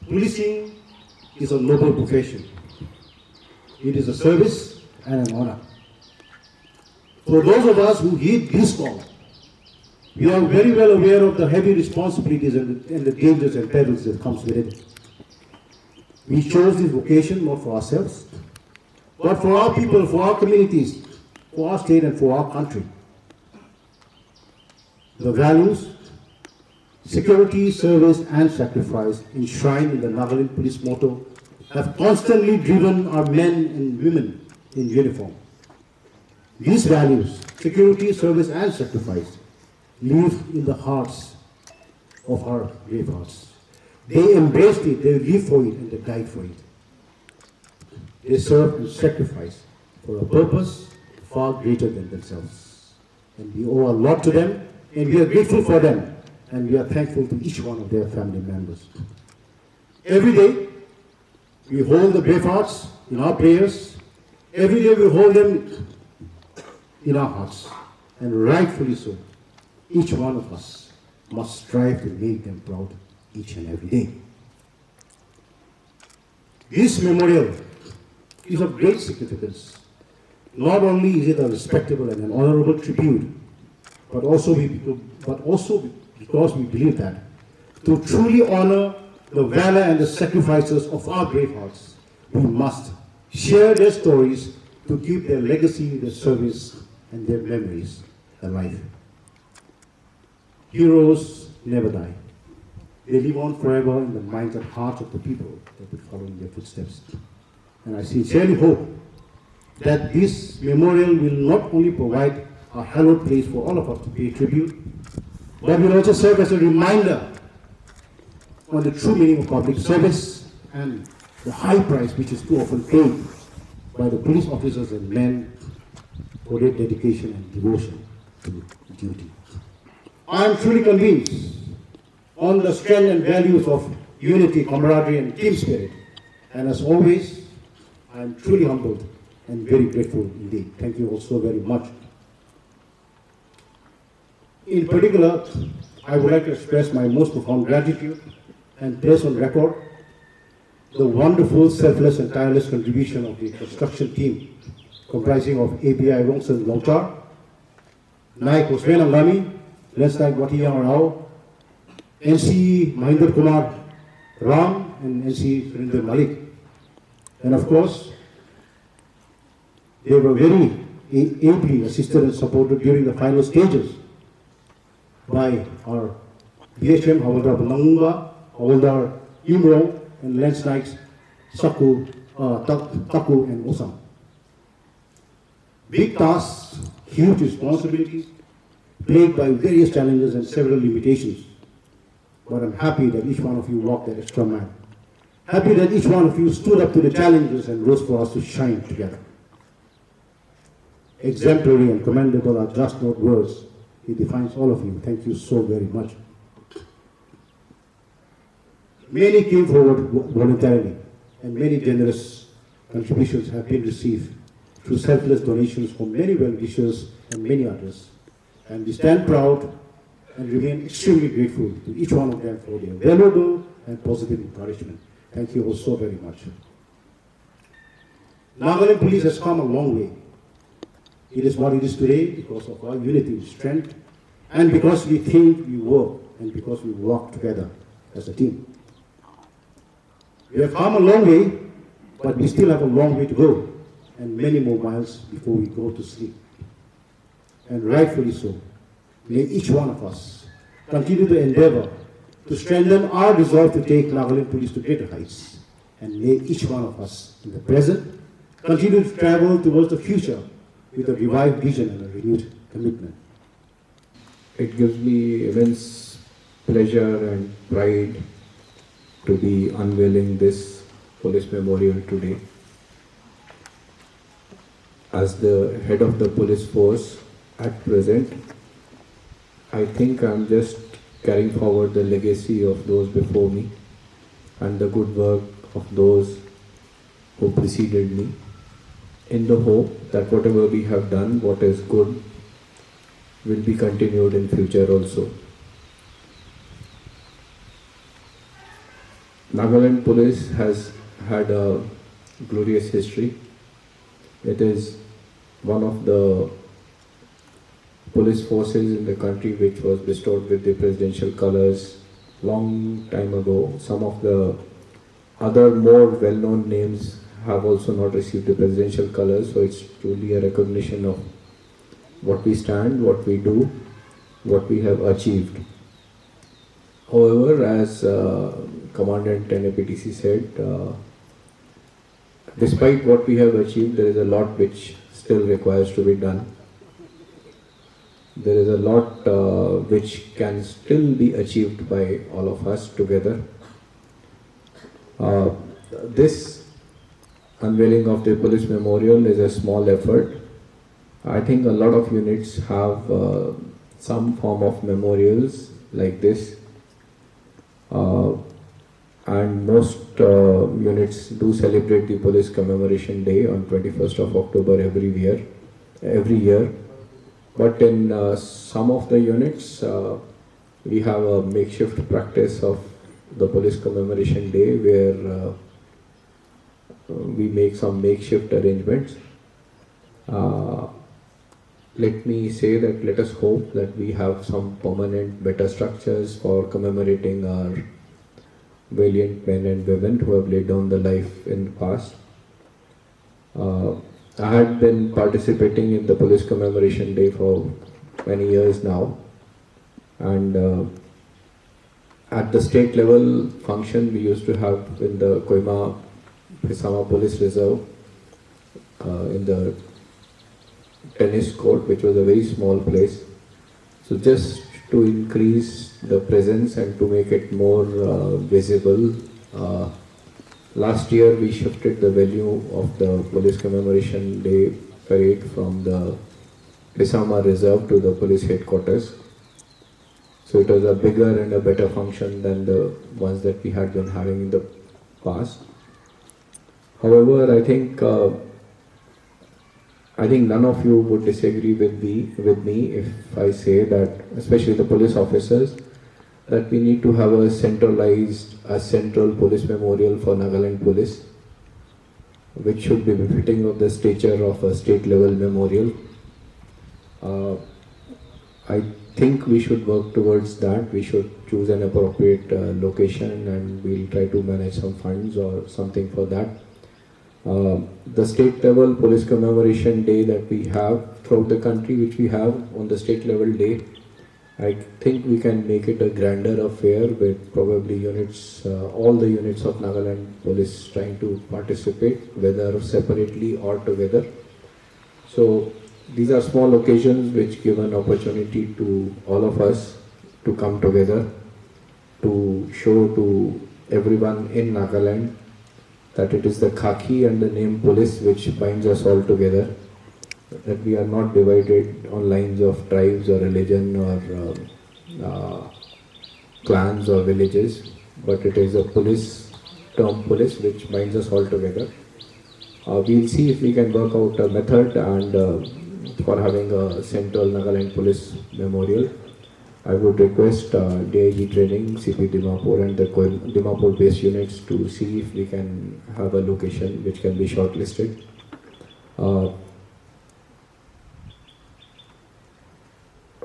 Policing is a noble profession. It is a service and an honor. For those of us who heed this call, we are very well aware of the heavy responsibilities and the dangers and perils that comes with it. We chose this vocation not for ourselves, but for our people, for our communities, for our state and for our country. The values, security, service and sacrifice enshrined in the Nagaland Police motto have constantly driven our men and women in uniform. These values, security, service and sacrifice, live in the hearts of our brave hearts. They embraced it, they live for it and they died for it. They serve and sacrifice for a purpose far greater than themselves. And we owe a lot to them, and we are grateful for them, and we are thankful to each one of their family members. Every day, we hold the brave hearts in our prayers. Every day we hold them in our hearts, and rightfully so. Each one of us must strive to make them proud each and every day. This memorial is of great significance. Not only is it a respectable and an honorable tribute, but also because we believe that to truly honor the valor and the sacrifices of our brave hearts, we must share their stories to keep their legacy, their service, and their memories alive. Heroes never die. They live on forever in the minds and hearts of the people that will follow in their footsteps. And I sincerely hope that this memorial will not only provide a hallowed place for all of us to pay tribute, but will also serve as a reminder on the true meaning of public service and the high price which is too often paid by the police officers and men for their dedication and devotion to duty. I am truly convinced on the strength and values of unity, camaraderie and team spirit. And as always, I am truly humbled and very grateful indeed. Thank you all so very much. In particular, I would like to express my most profound gratitude and place on record the wonderful, selfless and tireless contribution of the construction team comprising of API Rongsen Longchar, Naik Osman Angami, Lens Naik Watiyang Rao, NC Mahinder Kumar Ram and NC Surinder Malik. And of course, they were very ably assisted and supported during the final stages by our BHM, Havaldar Banangunga, Havaldar Imro, and Lens Knights Taku and Osam. Big tasks, huge responsibilities, plagued by various challenges and several limitations. But I'm happy that each one of you walked that extra mile. Happy that each one of you stood up to the challenges and rose for us to shine together. Exemplary and commendable are just not words. It defines all of you. Thank you so very much. Many came forward voluntarily, and many generous contributions have been received through selfless donations from many well-wishers and many others. And we stand proud and remain extremely grateful to each one of them for their valuable and positive encouragement. Thank you all so very much. Nagaland Police has come a long way. It is what it is today because of our unity and strength, and because we think, we work, and because we work together as a team. We have come a long way, but we still have a long way to go, and many more miles before we go to sleep. And rightfully so, may each one of us continue to endeavor to strengthen our resolve to take Nagaland Police to greater heights. And may each one of us in the present continue to travel towards the future with a revived vision and a renewed commitment. It gives me immense pleasure and pride to be unveiling this police memorial today. As the head of the police force at present, I think I'm just carrying forward the legacy of those before me and the good work of those who preceded me, in the hope that whatever we have done, what is good, will be continued in future also. Nagaland Police has had a glorious history. It is one of the police forces in the country which was bestowed with the presidential colors long time ago. Some of the other more well-known names have also not received the presidential colors, so it's truly a recognition of what we stand, what we do, what we have achieved. However, as Commandant NAPTC said, despite what we have achieved, there is a lot which still requires to be done. There is a lot which can still be achieved by all of us together. This unveiling of the police memorial is a small effort. I think a lot of units have some form of memorials like this, and most units do celebrate the Police Commemoration Day on 21st of October every year. But in some of the units, we have a makeshift practice of the Police Commemoration Day where we make some makeshift arrangements. Let me say that let us hope that we have some permanent better structures for commemorating our valiant men and women who have laid down their life in the past. I had been participating in the Police Commemoration Day for many years now, and at the state level function we used to have in the Chumoukedima Police Reserve in the tennis court, which was a very small place. So just to increase the presence and to make it more visible, last year we shifted the venue of the Police Commemoration Day parade from the Chumoukedima Reserve to the police headquarters. So it was a bigger and a better function than the ones that we had been having in the past. However, I think none of you would disagree with me if I say that, especially the police officers, that we need to have a central police memorial for Nagaland Police, which should be befitting of the stature of a state level memorial. I think we should work towards that. We should choose an appropriate location, and we'll try to manage some funds or something for that. The state level Police Commemoration Day that we have throughout the country, which we have on the state level day, I think we can make it a grander affair with probably units, all the units of Nagaland Police trying to participate, whether separately or together. So these are small occasions which give an opportunity to all of us to come together, to show to everyone in Nagaland that it is the khaki and the name police which binds us all together, that we are not divided on lines of tribes or religion or clans or villages, but it is a term police which binds us all together. We'll see if we can work out a method and for having a central Nagaland Police Memorial. I would request DIG Training, CP Dimapur and the Dimapur based units to see if we can have a location which can be shortlisted.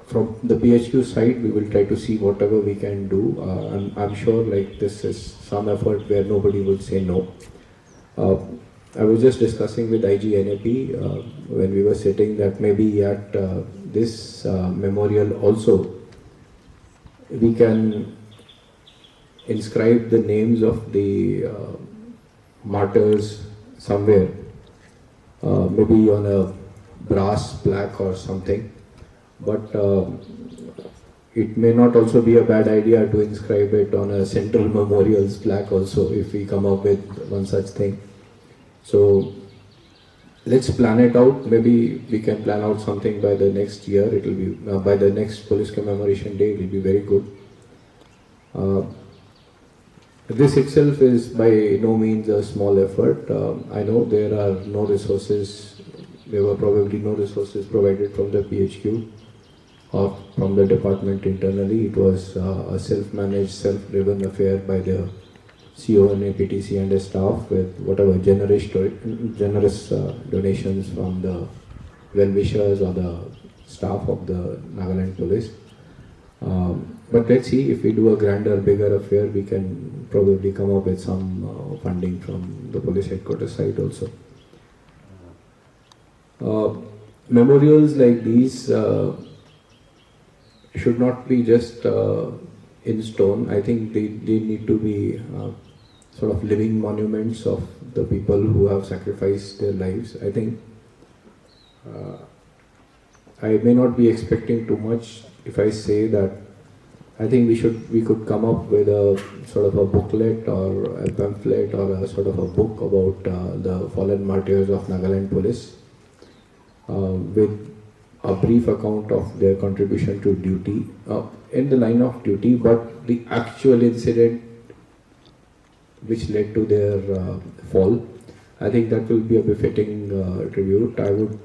From the PHQ side, we will try to see whatever we can do. I'm sure like this is some effort where nobody would say no. I was just discussing with IG NAP when we were sitting that maybe at this memorial also we can inscribe the names of the martyrs somewhere, maybe on a brass plaque or something. But it may not also be a bad idea to inscribe it on a central memorials plaque also, if we come up with one such thing. So let's plan it out. Maybe we can plan out something by the next year. It will be by the next Police Commemoration Day. It will be very good. This itself is by no means a small effort. I know there are no resources. There were probably no resources provided from the PHQ or from the department internally. It was a self-managed, self-driven affair by the CO and NAPTC and the staff with whatever generous donations from the well-wishers or the staff of the Nagaland Police. But let's see, if we do a grander, bigger affair, we can probably come up with some funding from the police headquarters side also. Memorials like these should not be just in stone. I think they need to be sort of living monuments of the people who have sacrificed their lives. I think I may not be expecting too much if I say that I think we could come up with a sort of a booklet or a pamphlet or a sort of a book about the fallen martyrs of Nagaland Police with a brief account of their contribution to duty in the line of duty, but the actual incident which led to their fall. I think that will be a befitting tribute. I would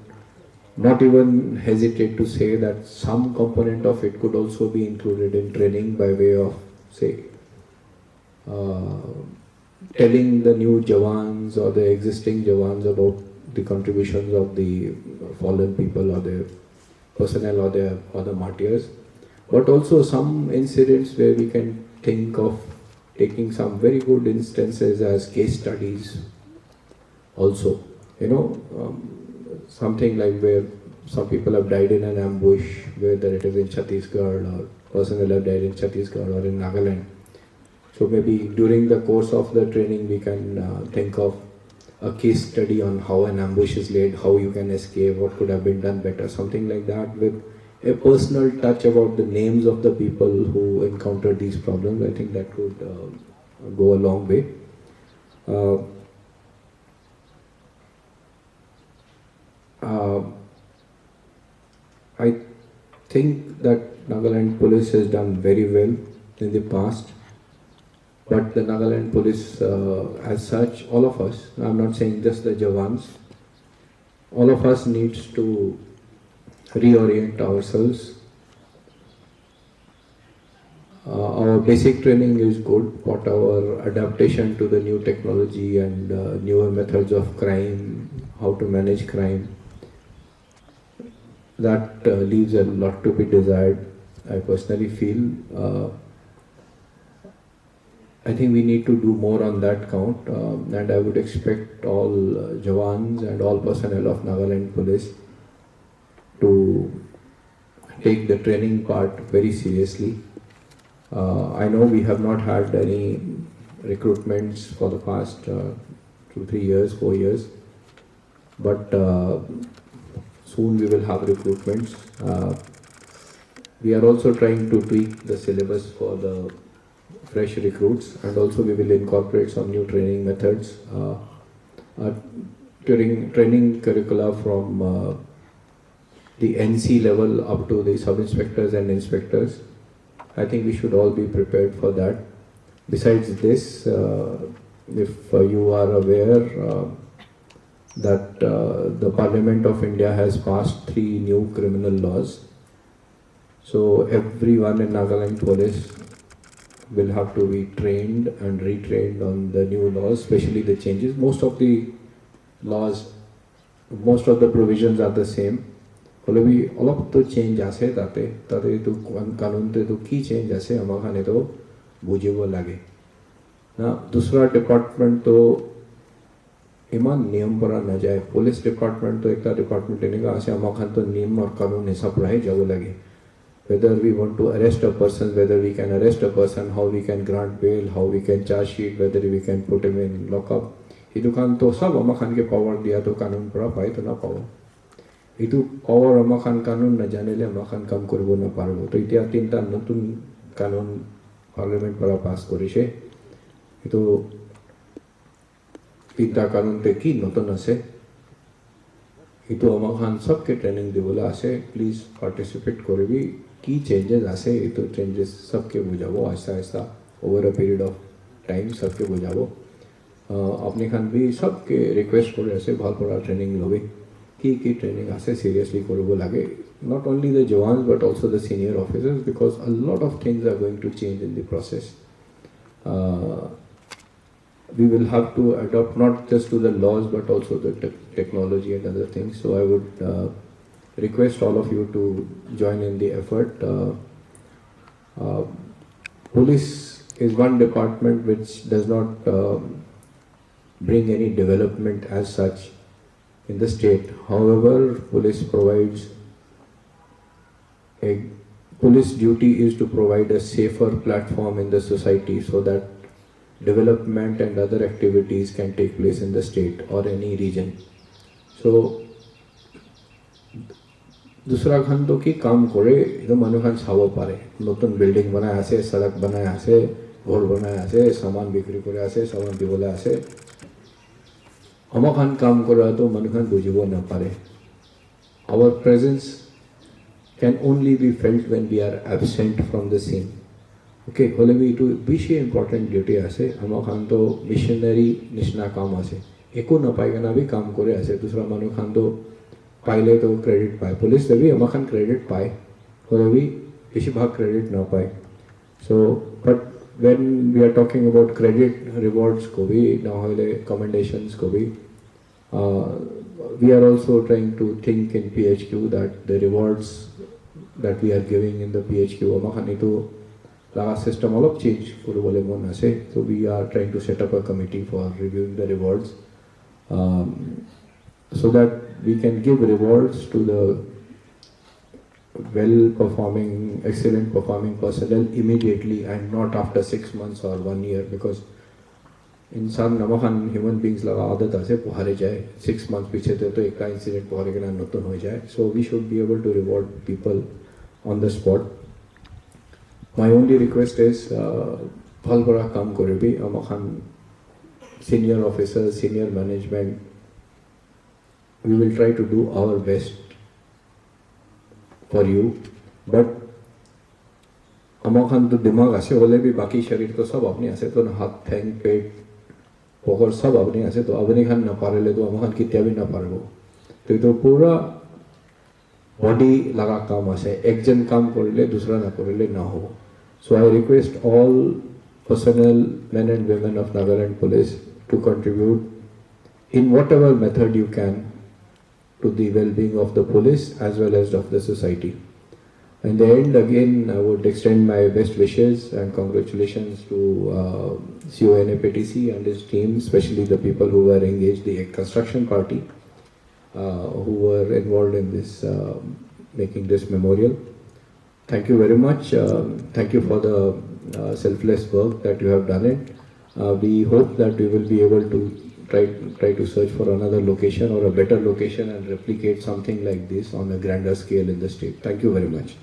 not even hesitate to say that some component of it could also be included in training by way of, say, telling the new Jawans or the existing Jawans about the contributions of the fallen people or their personnel or the martyrs, but also some incidents where we can think of taking some very good instances as case studies also. Something like where some people have died in an ambush, whether it is in Chhattisgarh or personnel have died in Chhattisgarh or in Nagaland. So maybe during the course of the training we can think of a case study on how an ambush is laid, how you can escape, what could have been done better, something like that, with a personal touch about the names of the people who encountered these problems. I think that could go a long way. I think that Nagaland Police has done very well in the past, but the Nagaland Police as such, all of us, I'm not saying just the Jawans, all of us needs to reorient ourselves. Our basic training is good, but our adaptation to the new technology and newer methods of crime, how to manage crime, that leaves a lot to be desired. I personally feel I think we need to do more on that count, and I would expect all Jawans and all personnel of Nagaland Police to take the training part very seriously. I know we have not had any recruitments for the past 2-3 years, 4 years, but soon we will have recruitments. We are also trying to tweak the syllabus for the fresh recruits, and also we will incorporate some new training methods during training curricula from the NC level up to the sub-inspectors and inspectors. I think we should all be prepared for that. Besides this, if you are aware that the Parliament of India has passed 3 new criminal laws. So everyone in Nagaland Police will have to be trained and retrained on the new laws, especially the changes. Most of the laws, most of the provisions are the same. However, all of the change ase tate to kanun te to ki change ase amakhane to bujibo lage. Na dusra department to iman niyam para na jaye. Police department to ekta department enega ase amakhan to niyam aur kanun hisa parai jabo lage. Whether we want to arrest a person, whether we can arrest a person, how we can grant bail, how we can charge sheet, whether we can put him in lockup. Itu kan to sab amakhan ke power diya to kanun para pai to na power. Itu power amakhan kanun na janele amakhan kam koribo na parbo. To itia tinta notun kanun parliament para pass korise. Itu tinta kanun te ki notun ase. Itu amakhan sab ke training dibola ase. Please participate koribi. Key changes ase itu changes सबके बुझावो आस्ता आस्ता over a period of time सबके बुझावो अपने खान भी सबके request करे ऐसे बहुत बड़ा training लोगे की training आसे seriously करोगे लागे not only the jawans but also the senior officers, because a lot of things are going to change in the process. we will have to adopt not just to the laws but also the technology and other things. So I would request all of you to join in the effort. Uh, Police is one department which does not bring any development as such in the state. However, police provides a police duty is to provide a safer platform in the society so that development and other activities can take place in the state or any region. So दूसरा खान तो कि काम करे इधर मनु खान छावो पारे नतून building बनाए आसे सड़क बनाए आसे घर बनाए आसे सामान बिक्री करे आसे सामान दिबोले आसे खान काम करा तो मनु खान बुझिबो ना पारे our presence can only be felt when we are absent from the scene. Okay, होले भी तो विशेष important duty आसे खान तो missionary निष्णा काम आसे एको ना पाएगा ना भी काम करे आसे दूसरा मनु खान तो पाइले तो क्रेडिट पाए पुलिस भी खान क्रेडिट पाए और भी किसी भाग क्रेडिट ना पाए so but when we are talking about credit rewards को भी ना होले कमेंडेशंस को भी we are also trying to think in PHQ that the rewards that we are giving in the PHQ खान तो लगा सिस्टम अलग चेंज करो बोले मन आसे so we are trying to set up a committee for reviewing the rewards so that we can give rewards to the well-performing, excellent performing personnel immediately and not after 6 months or 1 year because इंसान नमखान human beings लगा आदत ऐसे पुहारे जाए 6 months पीछे थे तो एक incident पुहारे के ना नतून हो जाए so we should be able to reward people on the spot. My only request is फल बड़ा काम करे भी नमखान senior officers, senior management we will try to do our best for you but Khan तो दिमाग ऐसे होले भी बाकी शरीर तो सब अपने ऐसे तो हाथ ठैंग पेट पकड़ सब अपने ऐसे तो अपने खान ना पारे ले तो खान कितना भी ना पारे वो तो पूरा बॉडी लगा काम ऐसे एक जन काम कर ले दूसरा ना कर ले ना हो so I request all personnel men and women of Nagaland Police to contribute in whatever method you can to the well-being of the police as well as of the society. In the end, again, I would extend my best wishes and congratulations to CO NAPTC and his team, especially the people who were engaged, the construction party, who were involved in this, making this memorial. Thank you very much. Thank you for the selfless work that you have done it. We hope that we will be able to try to search for another location or a better location and replicate something like this on a grander scale in the state. Thank you very much.